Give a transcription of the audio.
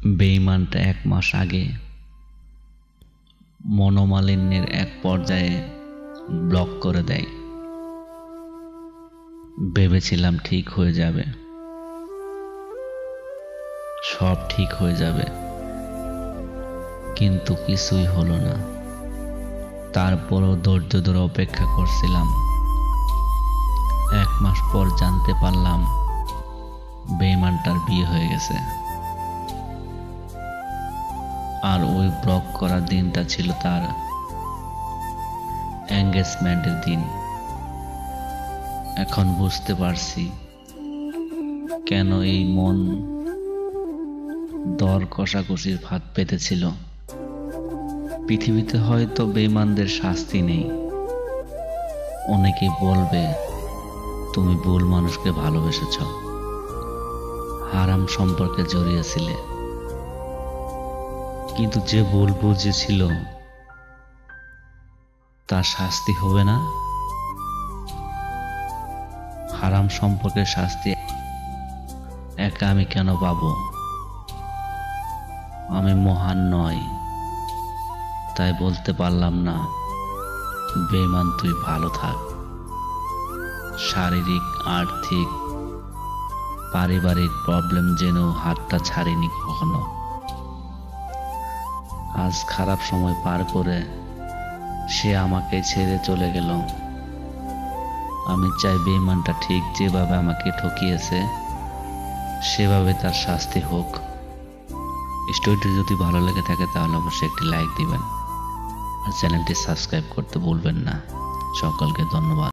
বেঈমানটা ১ মাস আগে মনোমালিন্যের এক পর্যায়ে ব্লক করে দেয়। ভেবেছিলাম ঠিক হয়ে যাবে, সব ঠিক হয়ে যাবে, কিন্তু কিছুই হলো না। তারপরও ধৈর্য ধরে অপেক্ষা করছিলাম। ১ মাস পর জানতে পারলাম বেঈমানটার বিয়ে হয়ে গেছে। আর ওই ব্লক করার দিনটা ছিল তার এঙ্গেজমেন্টের দিন। এখন বুঝতে পারছি কেন এই মন দর কষাকষির ফাঁদ পেতেছিল। পৃথিবীতে হয়তো বেঈমানদের শাস্তি নেই। অনেকেই বলবে তুমি ভুল মানুষকে ভালোবেসেছ, হারাম সম্পর্কে জড়িয়েছিলে, কিন্তু যে ভুল বুঝেছিল তার শাস্তি হবে না? হারাম সম্পর্কের শাস্তি একা আমি কেন পাবো? আমি মহান নয়, তাই বলতে পারলাম না বেঈমান তুই ভালো থাক। শারীরিক, আর্থিক, পারিবারিক প্রবলেম জেনেও হাতটা ছাড়িনি কখনো। আজ খারাপ সময় পার করে সে আমাকে ছেড়ে চলে গেল। আমি চাই বেঈমানটা ঠিক যেভাবে আমাকে ঠকিয়েছে সেভাবে তার শাস্তি হোক। স্টোরিটি যদি ভালো লেগে থাকে তাহলে অবশ্যই একটি লাইক দিবেন আর চ্যানেলটি সাবস্ক্রাইব করতে ভুলবেন না। সকলকে ধন্যবাদ।